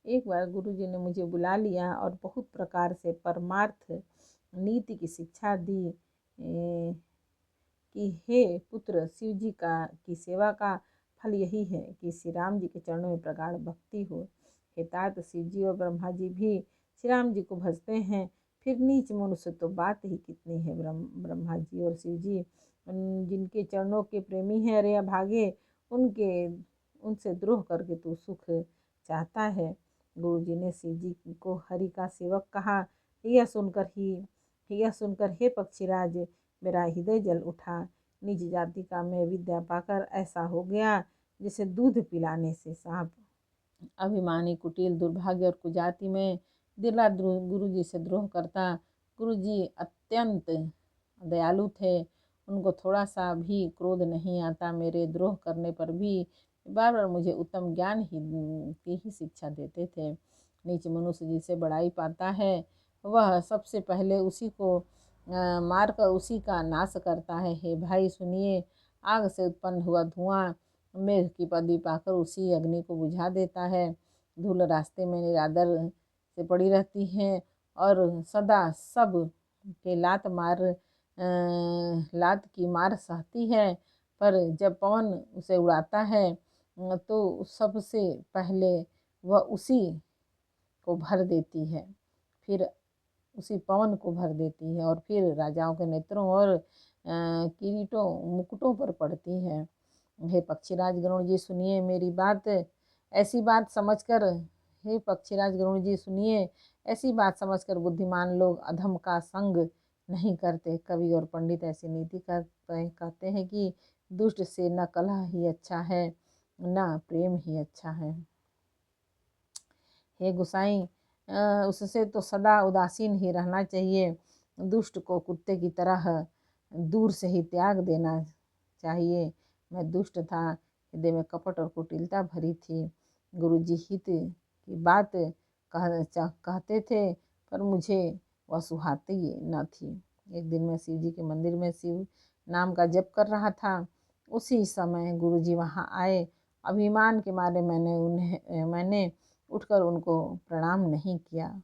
एक बार गुरुजी ने मुझे बुला लिया और बहुत प्रकार से परमार्थ नीति की शिक्षा दी कि हे पुत्र, शिव जी की सेवा का फल यही है कि श्री राम जी के चरणों में प्रगाढ़ भक्ति हो। हे तात, शिव जी और ब्रह्मा जी भी श्री राम जी को भजते हैं, फिर नीच मनुष्य तो बात ही कितनी है। ब्रह्मा जी और शिव जी जिनके चरणों के प्रेमी हैं, अरे अभागे, उनसे द्रोह करके तू सुख चाहता है। गुरु जी ने शिव जी को हरि का सेवक कहा। यह सुनकर हे पक्षीराज, मेरा हृदय जल उठा। निज जाति का मैं विद्या पाकर ऐसा हो गया जैसे दूध पिलाने से सांप। अभिमानी, कुटिल, दुर्भाग्य और कुजाति में दिला गुरु जी से द्रोह करता। गुरु जी अत्यंत दयालु थे, उनको थोड़ा सा भी क्रोध नहीं आता। मेरे द्रोह करने पर भी बार बार मुझे उत्तम ज्ञान की ही शिक्षा देते थे। नीच मनुष्य जिसे बड़ाई पाता है, वह सबसे पहले उसी को मारकर उसी का नाश करता है। हे भाई सुनिए, आग से उत्पन्न हुआ धुआं मेघ की पदवी पाकर उसी अग्नि को बुझा देता है। धूल रास्ते में निरादर से पड़ी रहती है और सदा सब के लात की मार सहती है, पर जब पवन उसे उड़ाता है तो सबसे पहले वह उसी को भर देती है, फिर उसी पवन को भर देती है और फिर राजाओं के नेत्रों और किरीटों मुकुटों पर पड़ती है। हे पक्षीराज गरुण जी सुनिए मेरी बात, ऐसी बात समझकर हे पक्षीराज गरुण जी सुनिए, ऐसी बात समझकर बुद्धिमान लोग अधम का संग नहीं करते। कवि और पंडित ऐसी नीति कहते हैं कि दुष्ट से न कलह ही अच्छा है, न प्रेम ही अच्छा है। हे गुसाई, उससे तो सदा उदासीन ही रहना चाहिए। दुष्ट को कुत्ते की तरह दूर से ही त्याग देना चाहिए। मैं दुष्ट था, हृदय में कपट और कुटिलता भरी थी। गुरुजी हित की बात कहते थे, पर मुझे वह सुहाती न थी। एक दिन मैं शिव जी के मंदिर में शिव नाम का जप कर रहा था। उसी समय गुरुजी वहाँ आए। अभिमान के मारे मैंने उठकर उनको प्रणाम नहीं किया।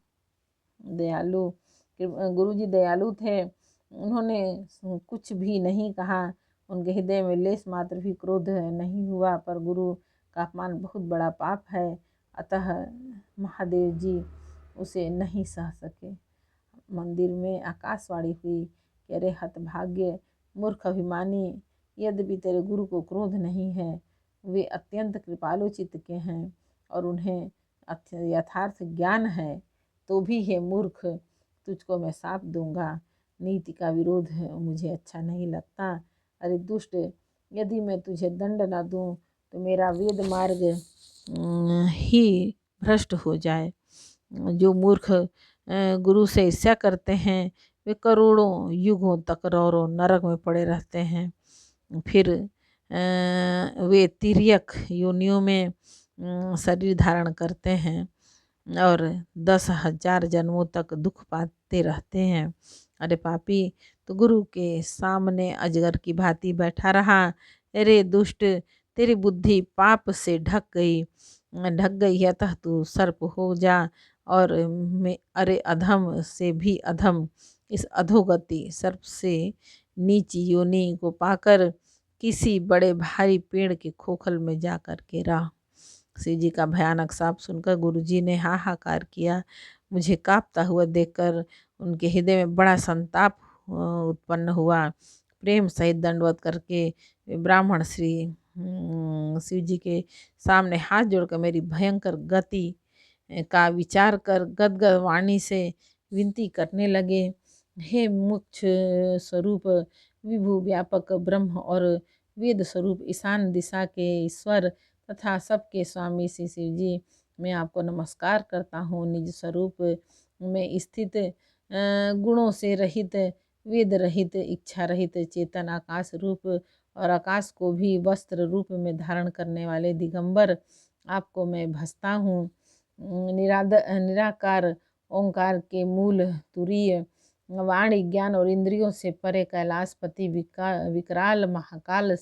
गुरुजी दयालु थे, उन्होंने कुछ भी नहीं कहा। उनके हृदय में लेस मात्र भी क्रोध नहीं हुआ, पर गुरु का अपमान बहुत बड़ा पाप है, अतः महादेव जी उसे नहीं सह सके। मंदिर में आकाशवाणी हुई कि अरे हतभाग्य, मूर्ख अभिमानी, यद्यपि तेरे गुरु को क्रोध नहीं है, वे अत्यंत कृपालु चित्त के हैं और उन्हें यथार्थ ज्ञान है, तो भी हे मूर्ख, तुझको मैं शाप दूंगा। नीति का विरोध मुझे अच्छा नहीं लगता। अरे दुष्ट, यदि मैं तुझे दंड न दूं तो मेरा वेद मार्ग ही भ्रष्ट हो जाए। जो मूर्ख गुरु से ईर्ष्या करते हैं, वे करोड़ों युगों तक रौरों नरक में पड़े रहते हैं। फिर वे तिर्यक योनियों में शरीर धारण करते हैं और 10,000 जन्मों तक दुख पाते रहते हैं। अरे पापी, तो गुरु के सामने अजगर की भांति बैठा रहा। अरे दुष्ट, तेरी बुद्धि पाप से ढक गई है, अतः तू सर्प हो जा। और अरे अधम से भी अधम, इस अधोगति सर्प से नीची योनि को पाकर किसी बड़े भारी पेड़ के खोखल में जा कर के रहा। शिव जी का भयानक शाप सुनकर गुरुजी ने हाहाकार किया। मुझे कांपता हुआ देखकर उनके हृदय में बड़ा संताप उत्पन्न हुआ। प्रेम सहित दंडवत करके ब्राह्मण श्री शिव जी के सामने हाथ जोड़कर मेरी भयंकर गति का विचार कर गदगद वाणी से विनती करने लगे। हे मुख्य स्वरूप, विभु व्यापक ब्रह्म और वेद स्वरूप ईशान दिशा के ईश्वर तथा सबके स्वामी श्री शिव जी, मैं आपको नमस्कार करता हूँ। निज स्वरूप में स्थित, गुणों से रहित, वेद रहित, इच्छा रहित, चेतन आकाश रूप और आकाश को भी वस्त्र रूप में धारण करने वाले दिगंबर आपको मैं भजता हूँ। निराकार ओंकार के मूल तुरीय, वाणी ज्ञान और इंद्रियों से परे कैलाशपति, विकराल महाकाल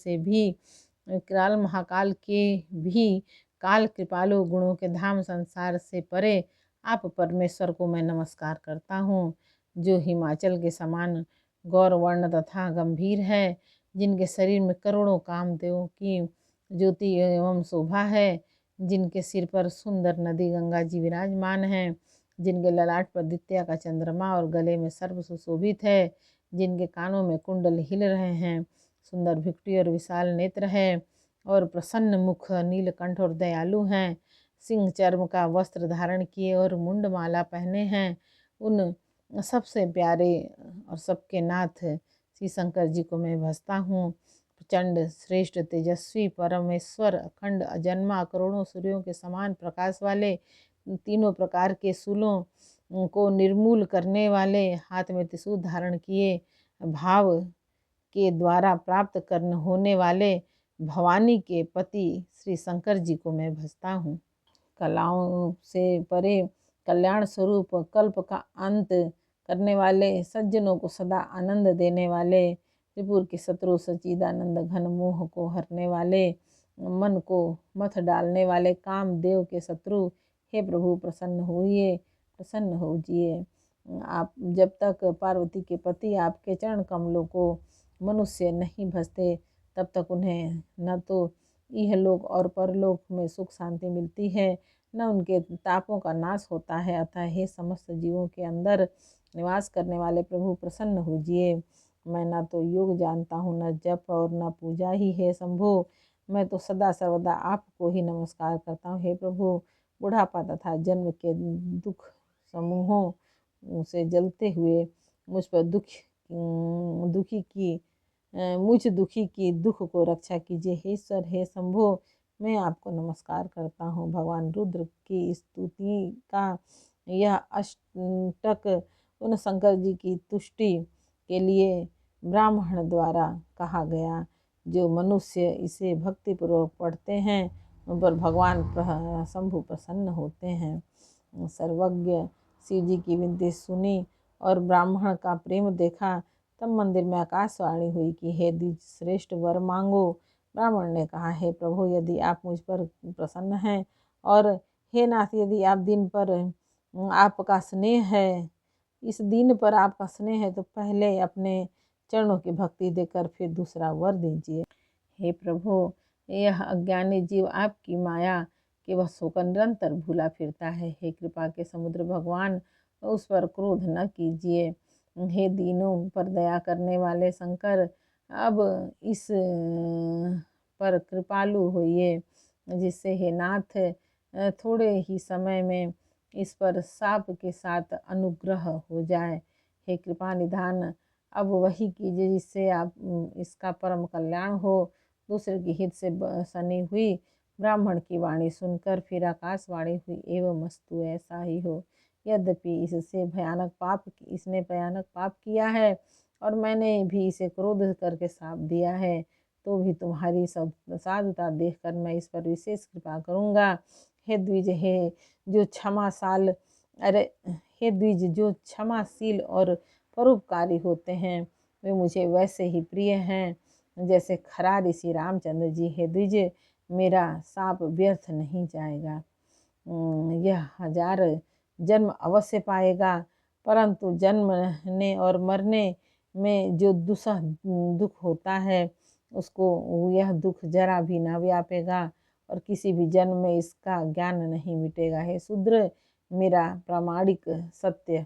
के भी काल कृपालु गुणों के धाम संसार से परे आप परमेश्वर को मैं नमस्कार करता हूँ, जो हिमाचल के समान गौरवर्ण तथा गंभीर है, जिनके शरीर में करोड़ों कामदेवों की ज्योति एवं शोभा है, जिनके सिर पर सुंदर नदी गंगा जी विराजमान है, जिनके ललाट पर द्वितीया का चंद्रमा और गले में सर्व सुशोभित है, जिनके कानों में कुंडल हिल रहे हैं, सुंदर भिक्टी और विशाल नेत्र है और प्रसन्न मुख, नीलकंठ और दयालु हैं, सिंह चर्म का वस्त्र धारण किए और मुंडमाला पहने हैं, उन सबसे प्यारे और सबके नाथ श्री शंकर जी को मैं भजता हूँ। प्रचंड श्रेष्ठ तेजस्वी परमेश्वर, अखंड अजन्मा, करोड़ों सूर्यों के समान प्रकाश वाले, तीनों प्रकार के शूलों को निर्मूल करने वाले, हाथ में त्रिशूल धारण किए, भाव के द्वारा प्राप्त करने होने वाले भवानी के पति श्री शंकर जी को मैं भजता हूँ। कलाओं से परे कल्याण स्वरूप, कल्प का अंत करने वाले, सज्जनों को सदा आनंद देने वाले, त्रिपुर के शत्रु सच्चिदानंद घन मोह को हरने वाले, मन को मथ डालने वाले कामदेव के शत्रु, हे प्रभु प्रसन्न होइए, प्रसन्न होजिए। आप जब तक पार्वती के पति आपके चरण कमलों को मनुष्य नहीं भजते, तब तक उन्हें न तो इहलोक और परलोक में सुख शांति मिलती है, न उनके तापों का नाश होता है। अतः हे समस्त जीवों के अंदर निवास करने वाले प्रभु प्रसन्न होजिए। मैं न तो योग जानता हूँ, न जप और न पूजा ही है शंभो, मैं तो सदा सर्वदा आपको ही नमस्कार करता हूँ। हे प्रभु, बुढ़ापा तथा जन्म के दुख समूहों से जलते हुए मुझ पर मुझ दुखी की दुख को रक्षा कीजिए। हे ईश्वर, हे शंभो, मैं आपको नमस्कार करता हूँ। भगवान रुद्र की स्तुति का यह अष्टक उन शंकर जी की तुष्टि के लिए ब्राह्मण द्वारा कहा गया। जो मनुष्य इसे भक्तिपूर्वक पढ़ते हैं उन पर भगवान शंभु प्रसन्न होते हैं। सर्वज्ञ शिव जी की विनती सुनी और ब्राह्मण का प्रेम देखा, तब मंदिर में आकाशवाणी हुई कि हे द्विज श्रेष्ठ, वर मांगो। ब्राह्मण ने कहा, हे प्रभु, यदि आप मुझ पर प्रसन्न हैं और हे नाथ, यदि आप दिन पर आपका स्नेह है, इस दिन पर आपका स्नेह है, तो पहले अपने चरणों की भक्ति देकर फिर दूसरा वर दीजिए। हे प्रभु, यह अज्ञानी जीव आपकी माया के वश होकर निरंतर भूला फिरता है। हे कृपा के समुद्र भगवान, उस पर क्रोध न कीजिए। हे दीनों पर दया करने वाले शंकर, अब इस पर कृपालु होइए, जिससे हे नाथ थोड़े ही समय में इस पर साप के साथ अनुग्रह हो जाए। हे कृपा निधान, अब वही कीजिए जिससे आप इसका परम कल्याण हो। दूसरे की हित से सनी हुई ब्राह्मण की वाणी सुनकर फिर आकाशवाणी हुई, एवं मस्तु, ऐसा ही हो। यद्यपि इसने भयानक पाप किया है और मैंने भी इसे क्रोध करके श्राप दिया है, तो भी तुम्हारी साधुता देखकर मैं इस पर विशेष कृपा करूँगा। हे द्विज, हे द्विज, जो क्षमाशील और परोपकारी होते हैं, वे मुझे वैसे ही प्रिय हैं जैसे खरा ऋषि रामचंद्र जी। हे द्विज, मेरा शाप व्यर्थ नहीं जाएगा। यह 1000 जन्म अवश्य पाएगा, परंतु जन्मने और मरने में जो दुख होता है, उसको यह दुख जरा भी न व्यापेगा और किसी भी जन्म में इसका ज्ञान नहीं मिटेगा। हे शूद्र, मेरा प्रामाणिक सत्य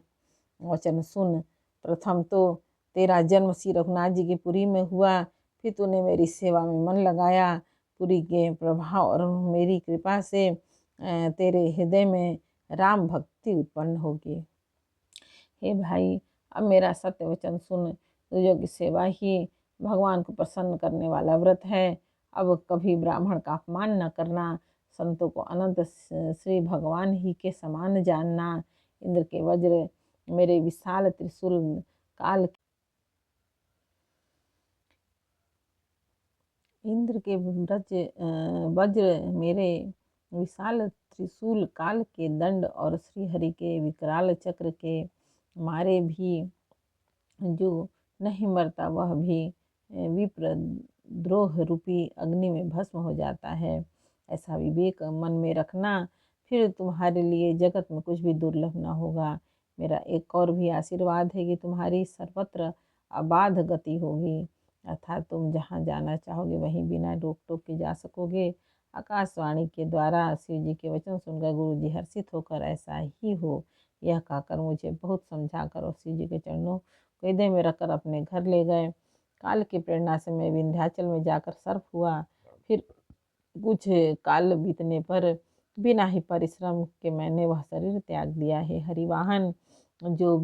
वचन सुन। प्रथम तो तेरा जन्म श्री रघुनाथ जी की पुरी में हुआ, फिर तूने मेरी सेवा में मन लगाया। पुरी के प्रभाव और मेरी कृपा से तेरे हृदय में राम भक्ति उत्पन्न होगी। हे भाई, अब मेरा सत्य वचन सुन। तुझों की सेवा ही भगवान को प्रसन्न करने वाला व्रत है। अब कभी ब्राह्मण का अपमान न करना, संतों को अनंत श्री भगवान ही के समान जानना। इंद्र के वज्र मेरे विशाल त्रिशूल काल इंद्र के वज्र मेरे विशाल त्रिशूल काल के दंड और श्री हरि के विकराल चक्र के मारे भी जो नहीं मरता, वह भी विप्रद्रोह रूपी अग्नि में भस्म हो जाता है। ऐसा विवेक मन में रखना, फिर तुम्हारे लिए जगत में कुछ भी दुर्लभ न होगा। मेरा एक और भी आशीर्वाद है कि तुम्हारी सर्वत्र अबाध गति होगी, अर्थात तुम जहाँ जाना चाहोगे वहीं बिना रोक टोक के जा सकोगे। आकाशवाणी के द्वारा शिव जी के वचन सुनकर गुरु जी हर्षित होकर ऐसा ही हो यह कहकर मुझे बहुत समझा कर और शिव जी के चरणों को हृदय में रखकर अपने घर ले गए। काल की प्रेरणा से मैं विंध्याचल में जाकर सर्प हुआ। फिर कुछ काल बीतने पर बिना ही परिश्रम के मैंने वह शरीर त्याग दिया है। हरिवाहन जो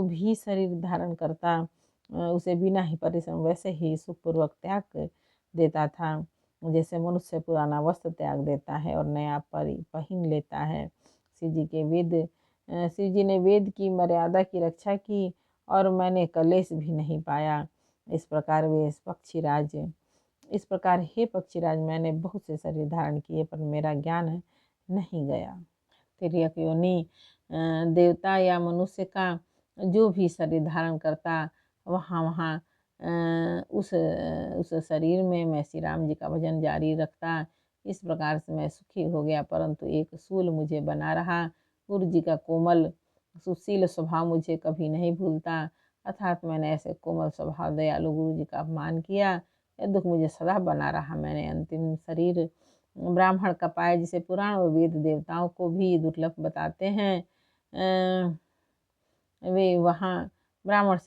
भी शरीर धारण करता उसे बिना ही परिश्रम वैसे ही सुखपूर्वक त्याग देता था, जैसे मनुष्य पुराना वस्त्र त्याग देता है और नया पहन लेता है। शिव जी ने वेद की मर्यादा की रक्षा की और मैंने कलेश भी नहीं पाया। इस प्रकार हे पक्षीराज मैंने बहुत से शरीर धारण किए पर मेरा ज्ञान नहीं गया। तिर्यक योनि देवता या मनुष्य का जो भी शरीर धारण करता वहाँ उस शरीर में मैं श्री राम जी का भजन जारी रखता। इस प्रकार से मैं सुखी हो गया, परंतु एक सूल मुझे बना रहा। गुरु जी का कोमल सुशील स्वभाव मुझे कभी नहीं भूलता, अर्थात मैंने ऐसे कोमल स्वभाव दयालु गुरु जी का अपमान किया, यह दुख मुझे सदा बना रहा। मैंने अंतिम शरीर ब्राह्मण का पाया, जिसे पुराण और वेद देवताओं को भी दुर्लभ बताते हैं। वे वहाँ ब्राह्मण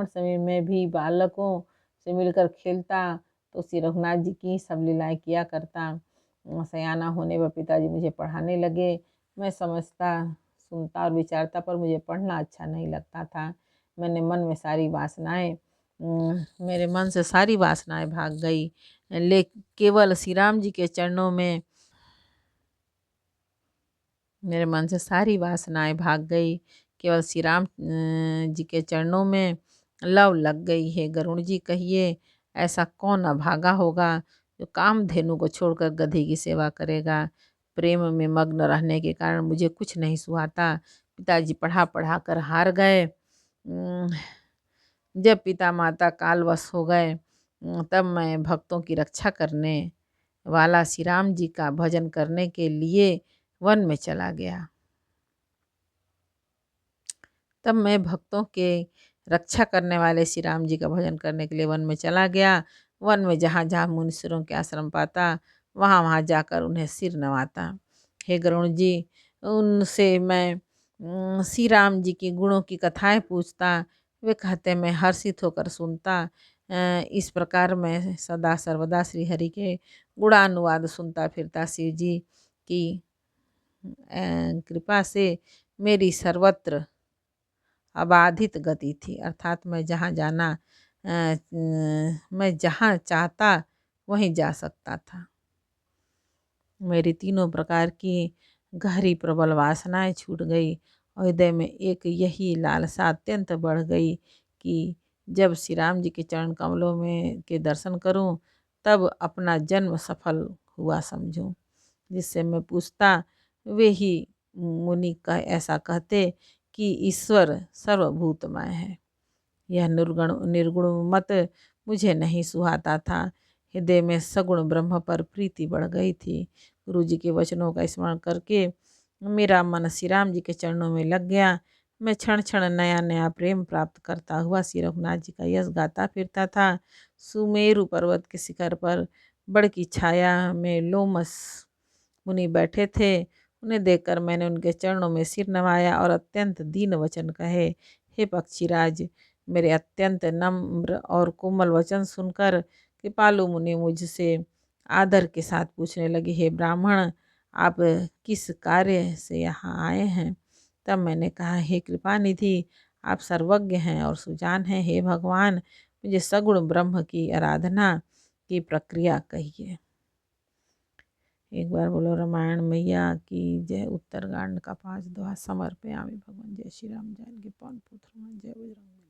शरीर में भी बालकों से मिलकर खेलता तो श्री रघुनाथ जी की सब लीलाएं किया करता। सयाना होने पर पिताजी मुझे पढ़ाने लगे। मैं समझता सुनता और विचारता, पर मुझे पढ़ना अच्छा नहीं लगता था। मेरे मन से सारी वासनाएं भाग गई, केवल श्री राम जी के चरणों में मेरे मन से सारी वासनाएं भाग गई, केवल श्री राम जी के चरणों में लव लग गई है। गरुण जी कहिए, ऐसा कौन अभागा होगा जो कामधेनु को छोड़कर गधे की सेवा करेगा। प्रेम में मग्न रहने के कारण मुझे कुछ नहीं सुहाता। पिताजी पढ़ा पढ़ा कर हार गए। जब पिता माता कालवश हो गए तब मैं भक्तों की रक्षा करने वाला श्री राम जी का भजन करने के लिए वन में चला गया। तब मैं भक्तों के रक्षा करने वाले श्री राम जी का भजन करने के लिए वन में चला गया। वन में जहाँ जहाँ मुनीश्वरों के आश्रम पाता वहाँ वहाँ जाकर उन्हें सिर नवाता। हे गरुण जी, उनसे मैं श्री राम जी की गुणों की कथाएं पूछता। वे कहते मैं हर्षित होकर सुनता। इस प्रकार मैं सदा सर्वदा श्री हरि के गुणानुवाद सुनता फिरता। शिव जी की कृपा से मेरी सर्वत्र अबाधित गति थी, अर्थात मैं जहाँ चाहता वहीं जा सकता था। मेरी तीनों प्रकार की गहरी प्रबल वासनाएं छूट गई और हृदय में एक यही लालसा अत्यंत बढ़ गई कि जब श्री राम जी के चरण कमलों में के दर्शन करूं तब अपना जन्म सफल हुआ समझूं। जिससे मैं पूछता वे ही मुनि का ऐसा कहते कि ईश्वर सर्वभूतमय है। यह निर्गुण मत मुझे नहीं सुहाता था। हृदय में सगुण ब्रह्म पर प्रीति बढ़ गई थी। गुरु जी के वचनों का स्मरण करके मेरा मन श्री राम जी के चरणों में लग गया। मैं क्षण क्षण नया नया प्रेम प्राप्त करता हुआ श्री रघुनाथ जी का यश गाता फिरता था। सुमेरु पर्वत के शिखर पर बड़ की छाया में लोमस मुनि बैठे थे। उन्हें देखकर मैंने उनके चरणों में सिर नवाया और अत्यंत दीन वचन कहे। हे पक्षीराज, मेरे अत्यंत नम्र और कोमल वचन सुनकर कृपालु मुनि मुझसे आदर के साथ पूछने लगे, हे ब्राह्मण, आप किस कार्य से यहाँ आए हैं। तब मैंने कहा, हे कृपा निधि, आप सर्वज्ञ हैं और सुजान हैं। हे भगवान, मुझे सगुण ब्रह्म की आराधना की प्रक्रिया कहिए। एक बार बोलो रामायण मैया की जय। उत्तरकांड का 5 दोहा समर्पयामि भगवान। जय श्री राम। जानकी पवन पुत्र हनुमान। जय बजरंग।